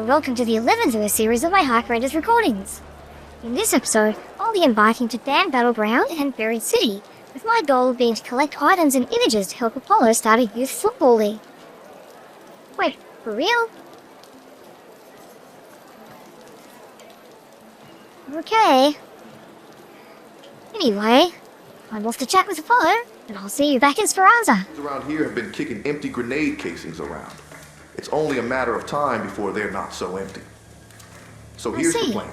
and welcome to the 11th of a series of my Hark Raiders recordings. In this episode, I'll be embarking to Dan Battleground and Buried City, with my goal being to collect items and images to help Apollo start a youth football league. Wait, for real? Okay. Anyway, I'm off to chat with Apollo, and I'll see you back in Piazza. Around here have been kicking empty grenade casings around. It's only a matter of time before they're not so empty. So here's the plan.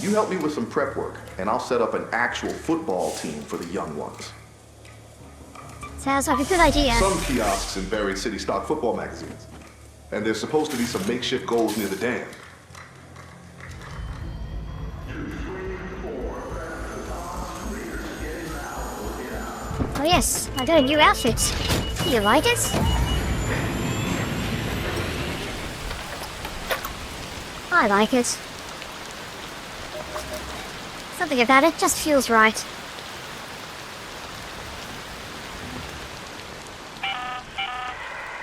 You help me with some prep work, and I'll set up an actual football team for the young ones. Sounds like a good idea. Some kiosks in Buried City stock football magazines. And there's supposed to be some makeshift goals near the dam. Oh yes, I got a new outfit. Do you like it? I like it. Something about it just feels right.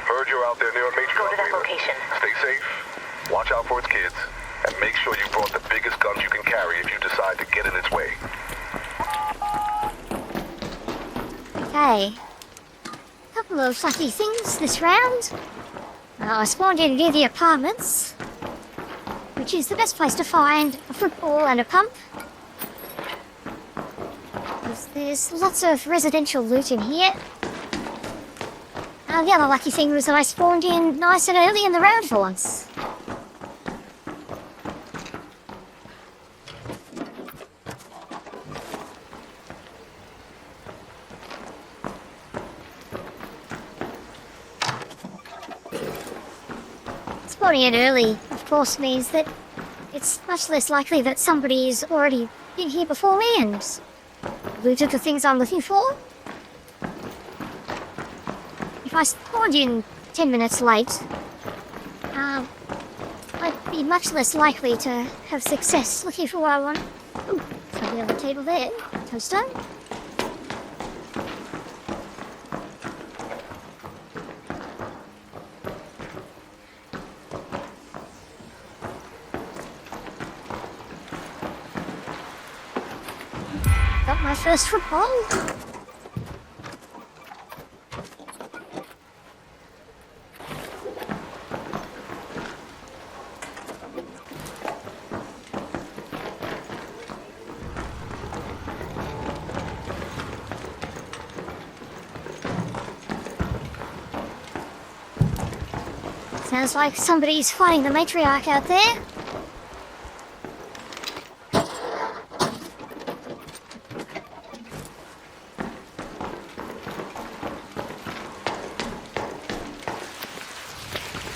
Heard you're out there near a major Go to that location. Stay safe, watch out for its kids, and make sure you brought the biggest guns you can carry if you decide to get in its way. Okay. Couple of lucky things this round. I spawned in near the apartments, which is the best place to find a football and a pump. There's lots of residential loot in here. The other lucky thing was that I spawned in nice and early in the round for once. Spawning in early, of course, means that it's much less likely that somebody's already been here before me and looted the things I'm looking for. If I spawned in 10 minutes late, I'd be much less likely to have success looking for what I want. Ooh, something on the table there. Toaster. Got my first football. Sounds like somebody's fighting the matriarch out there.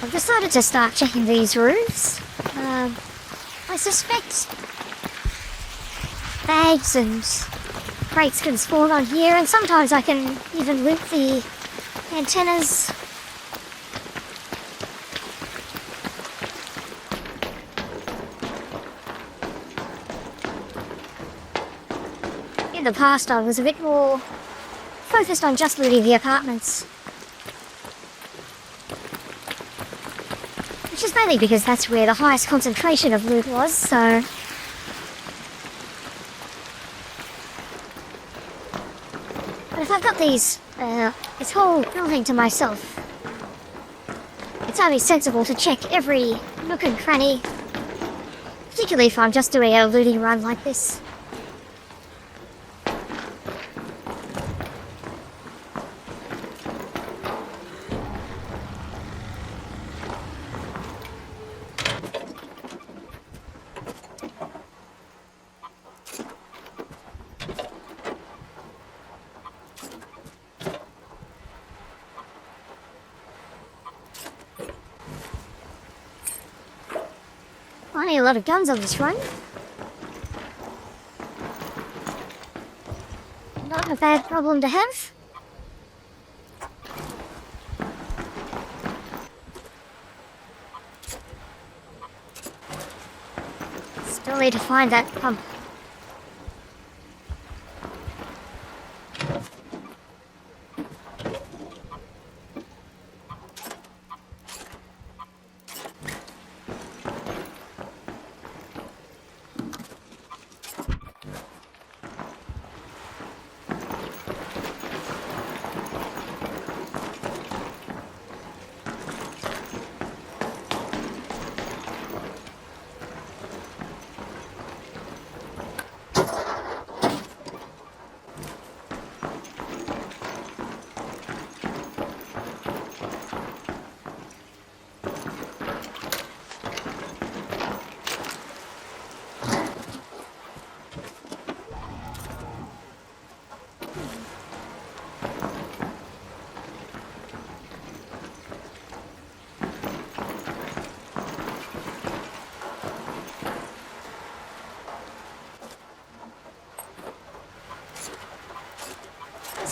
I've decided to start checking these roofs. I suspect bags and crates can spawn on here, and sometimes I can even loot the antennas. In the past, I was a bit more focused on just looting the apartments. Which is mainly because that's where the highest concentration of loot was, so... But if I've got this whole building to myself, it's only sensible to check every nook and cranny, particularly if I'm just doing a looting run like this. Finding a lot of guns on this run. Not a bad problem to have. Still need to find that pump.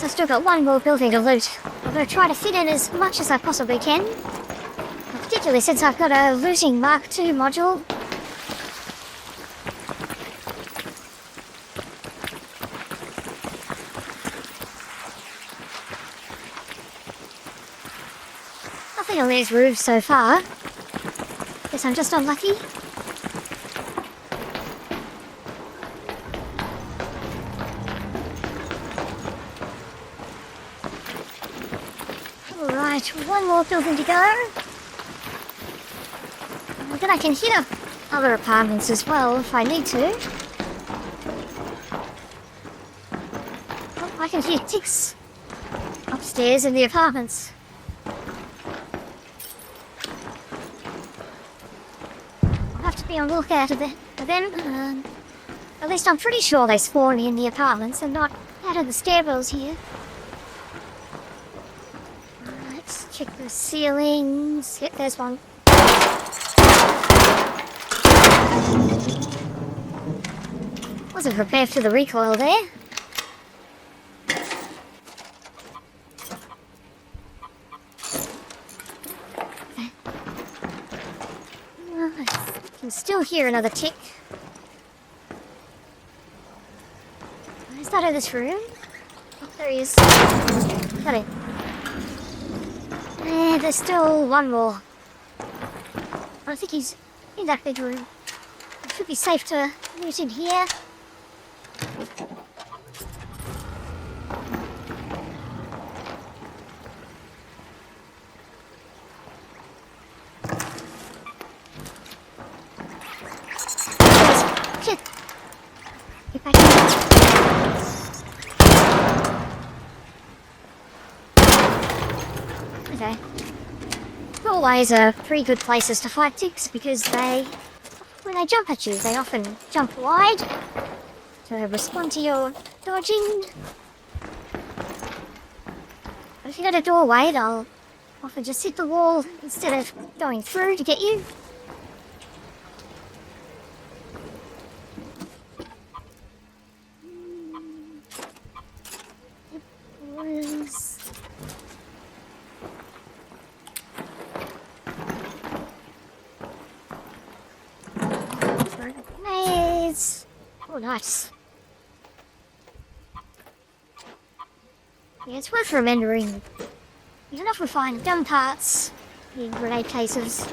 So I've still got one more building to loot. I'm going to try to fit in as much as I possibly can. Particularly since I've got a looting Mark II module. Nothing on these roofs so far. Guess I'm just unlucky. Alright, one more building to go. And then I can hit up other apartments as well if I need to. Oh, I can hear ticks upstairs in the apartments. I'll have to be on the lookout for them. At least I'm pretty sure they spawn in the apartments and not out of the stairwells here. Let's check the ceilings. Yep, there's one. Wasn't prepared for the recoil there. I can still hear another tick. Is that in this room? Oh, there he is. Got it. And there's still one more. I think he's in that big room. It should be safe to loot in here. Shit. Get back here. Okay. Doorways are pretty good places to fight ticks because when they jump at you, they often jump wide to respond to your dodging. But if you got a doorway, they'll often just hit the wall instead of going through to get you. Grenades. Oh, nice. Yeah, it's worth remembering. Even if we find gun parts in grenade cases.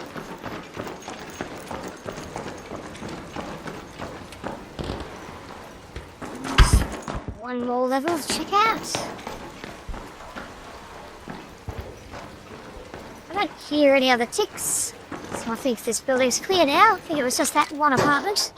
One more level to check out. I don't hear any other ticks, so I think this building's clear now. I think it was just that one apartment.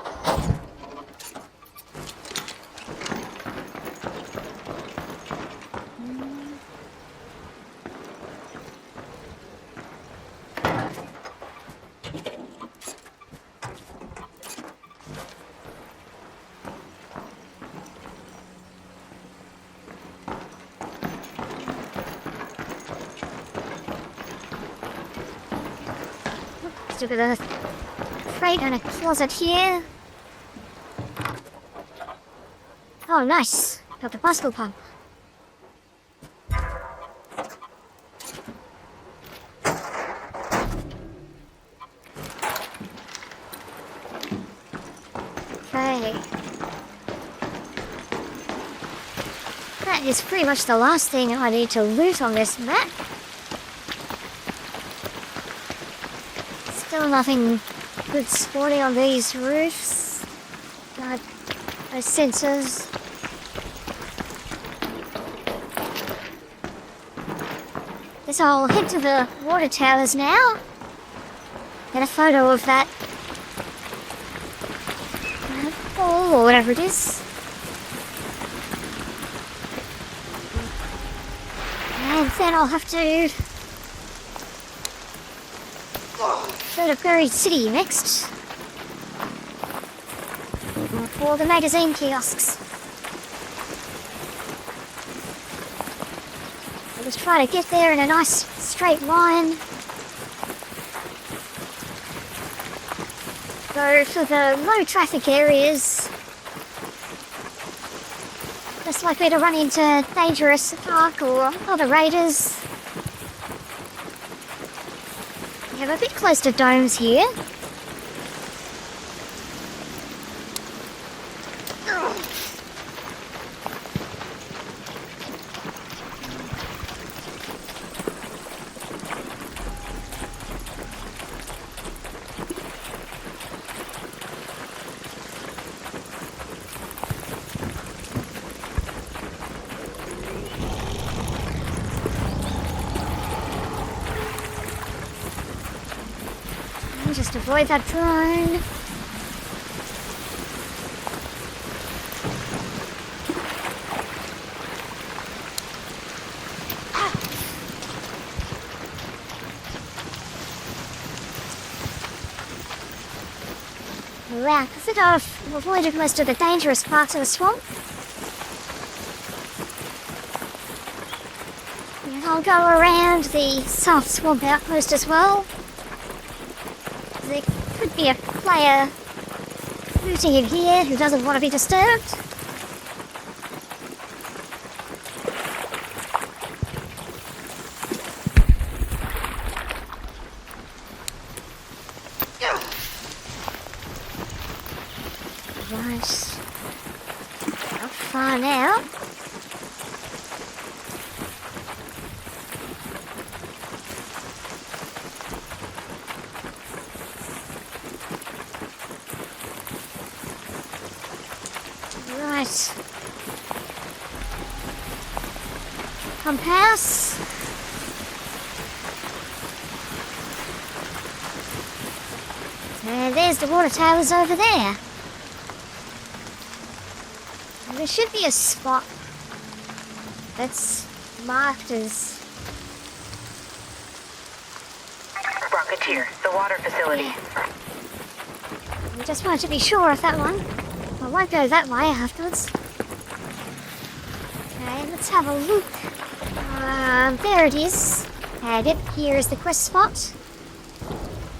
Still got a crate and a closet here. Oh, nice. Got the bicycle pump. Okay. That is pretty much the last thing I need to loot on this map. Still nothing good spawning on these roofs. No sensors. Guess I'll head to the water towers now. Get a photo of that ball or whatever it is. And then I'll have to go to Buried City next. For the magazine kiosks. I'll just try to get there in a nice straight line. Go for the low traffic areas. less likely to run into dangerous ark or other raiders. Yeah, we're a bit close to domes here. Just avoid that drone. Wow, I think I've avoided most of the dangerous parts of the swamp. And I'll go around the soft swamp outpost as well. There could be a player looting in here who doesn't want to be disturbed. Right. Not far now. Right. Compass. And there's the water towers over there. And there should be a spot that's marked as... Rocketeer, the water facility. Yeah. I just wanted to be sure of that one. I won't go that way afterwards. Okay, let's have a look. There it is. And here is the quest spot.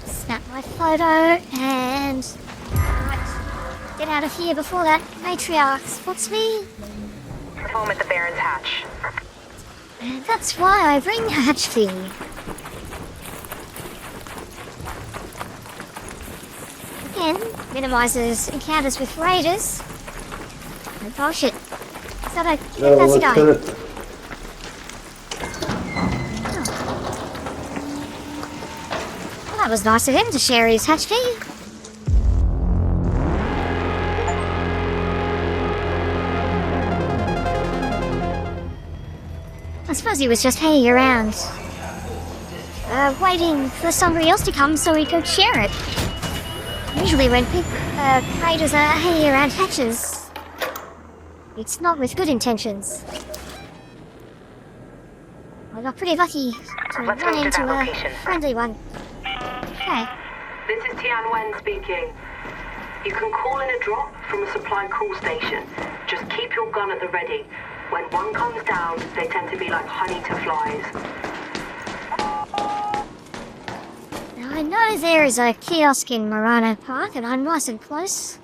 Snap my photo and... Right, get out of here before that matriarch spots me. Home at the Baron's hatch. And that's why I bring hatch fee. Again, minimises encounters with raiders. Oh shit. Is that a... No, that's a guy. Lieutenant. Well, that was nice of him to share his hatch fee. I suppose he was just hanging around. Waiting for somebody else to come so he could share it. Usually when raiders are hanging around hatches, it's not with good intentions. I got pretty lucky to Let's run move to into that a location. friendly one. Okay. This is Tian Wen speaking. You can call in a drop from a supply call station. Just keep your gun at the ready. When one comes down, they tend to be like honey to flies. Now I know there is a kiosk in Marana Park and I'm nice and close.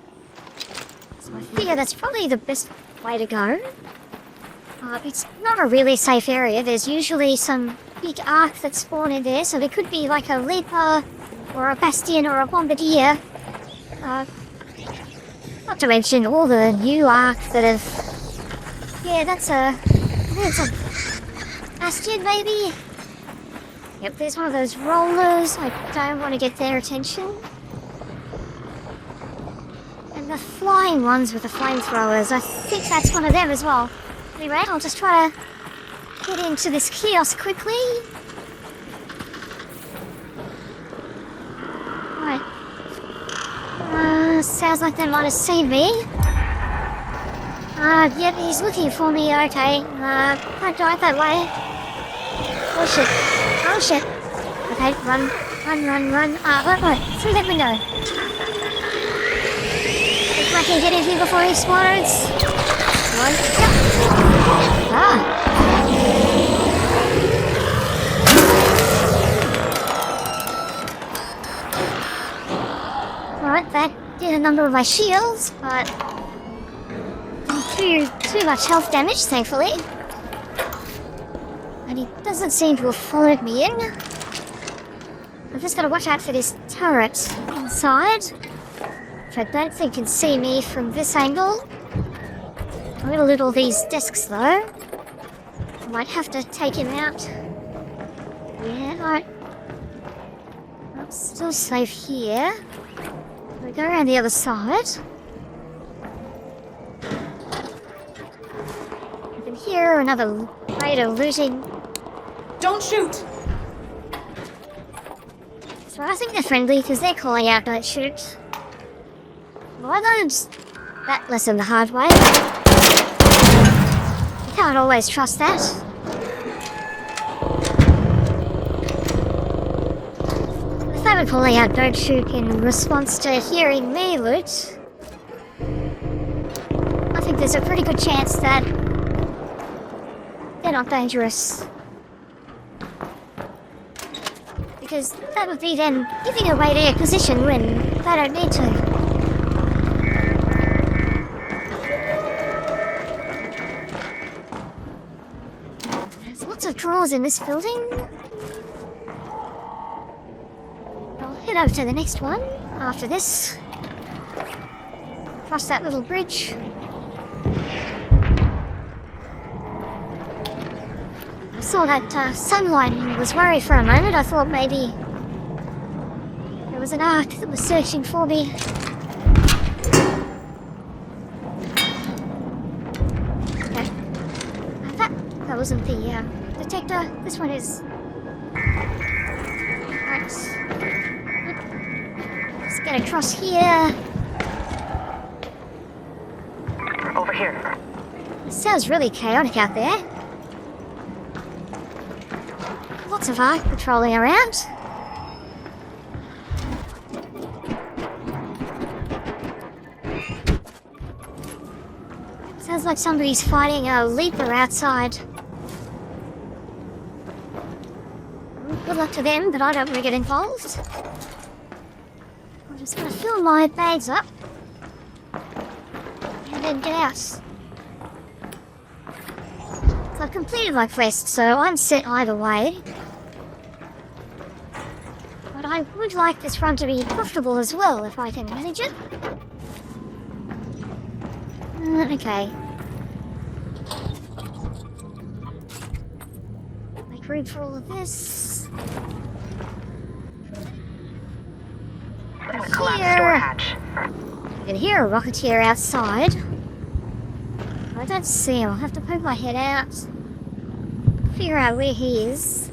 So I figure that's probably the best way to go. It's not a really safe area. There's usually some big ark that spawn in there, so there could be like a Leaper or a Bastion or a Bombardier. Not to mention all the new ark that have... Yeah, that's a... I think it's a Bastion, maybe? Yep, there's one of those rollers. I don't want to get their attention. And the flying ones with the flamethrowers, I think that's one of them as well. Anyway, I'll just try to get into this kiosk quickly. Right. Sounds like they might have seen me. Yep, he's looking for me, okay. Don't drive that way. Oh shit. Oh shit. Okay, run. Right, through that window. If I can get in here before he explodes. Come on. Yep. Alright, that did a number of my shields, but... too much health damage, thankfully. And he doesn't seem to have followed me in. I've just got to watch out for this turret inside, which I don't think can see me from this angle. I'm gonna loot all these desks though. I might have to take him out. Yeah, I'm still safe here. We go around the other side. I can hear another raider looting. Don't shoot! So I think they're friendly because they're calling out don't shoot. Well, I learned that lesson the hard way. You can't always trust that. If they were calling out don't shoot in response to hearing me loot, I think there's a pretty good chance that they're not dangerous. Because that would be then giving away their position when they don't need to. There's lots of drawers in this building. I'll head over to the next one after this. Cross that little bridge. I saw that sunlight and was worried for a moment. I thought maybe there was an ark that was searching for me. Okay. That wasn't the detector. This one is. Right. Let's get across here. Over here. It sounds really chaotic out there. Lots of ark patrolling around. Sounds like somebody's fighting a leaper outside. Good luck to them, but I don't want to get involved. I'm just going to fill my bags up and then get out. So I've completed my quest, so I'm set either way. But I would like this run to be profitable as well, if I can manage it. Okay. Make room for all of this. Collapsed door hatch. I can hear a Rocketeer outside. I don't see him. I'll have to poke my head out. Figure out where he is.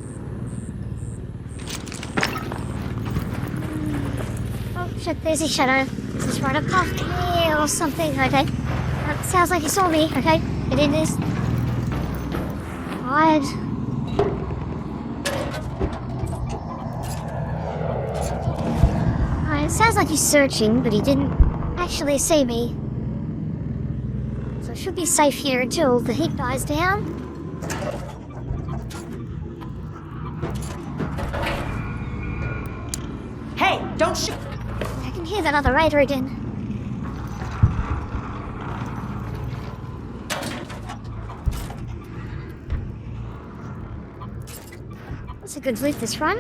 Oh shit, there's his shadow. This is right up past me or something. Okay. Sounds like he saw me. Okay, get in this. Hide. Alright, it sounds like he's searching, but he didn't actually see me. So I should be safe here until the heat dies down. Hey, don't shoot! I can hear that other raider again. That's a good loot this run.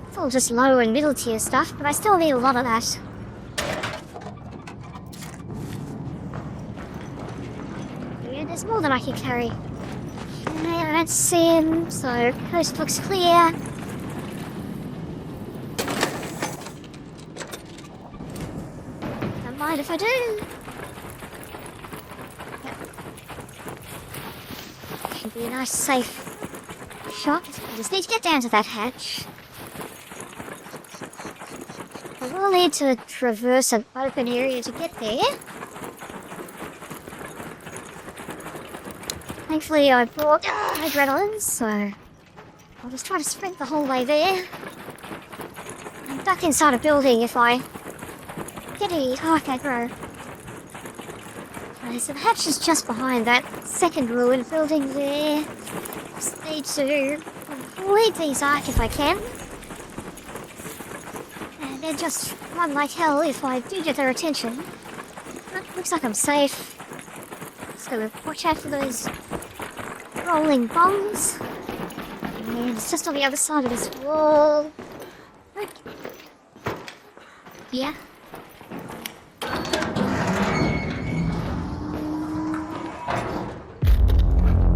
It's all just low and middle tier stuff, but I still need a lot of that. Yeah, there's more than I can carry. Okay, I don't see him, so coast looks clear. Don't mind if I do. Should be a nice safe shot. I just need to get down to that hatch. I will need to traverse an open area to get there. Thankfully I brought adrenaline, so I'll just try to sprint the whole way there. I'm duck inside a building if I get any dark aggro. Okay, so the hatch is just behind that second ruined building there. Just need to avoid these arc if I can. And then just run like hell if I do get their attention. But we'll looks like I'm safe. Just gotta watch out for those rolling bombs. And it's just on the other side of this wall. Right. Yeah.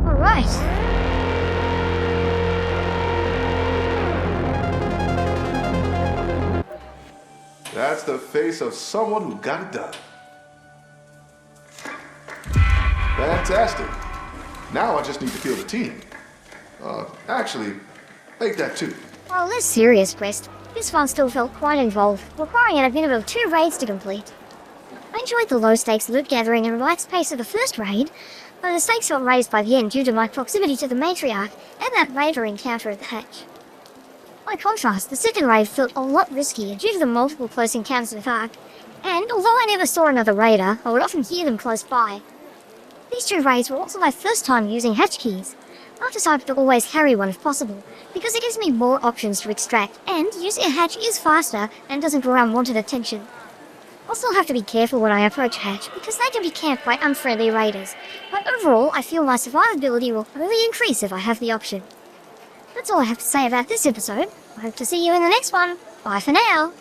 Alright. That's the face of someone who got it done. Fantastic. Now I just need to kill the team. Actually, make that too. While less serious quest, this one still felt quite involved, requiring a minimum of 2 raids to complete. I enjoyed the low-stakes loot gathering and relaxed pace of the first raid, but the stakes got raised by the end due to my proximity to the matriarch and that raider encounter at the hatch. By contrast, the second raid felt a lot riskier due to the multiple close encounters with Ark, and although I never saw another raider, I would often hear them close by. These 2 raids were also my first time using hatch keys. I've decided to always carry one if possible, because it gives me more options to extract, and using a hatch is faster and doesn't draw unwanted attention. I'll still have to be careful when I approach hatch, because they can be camped by unfriendly raiders, but overall I feel my survivability will only increase if I have the option. That's all I have to say about this episode. I hope to see you in the next one. Bye for now.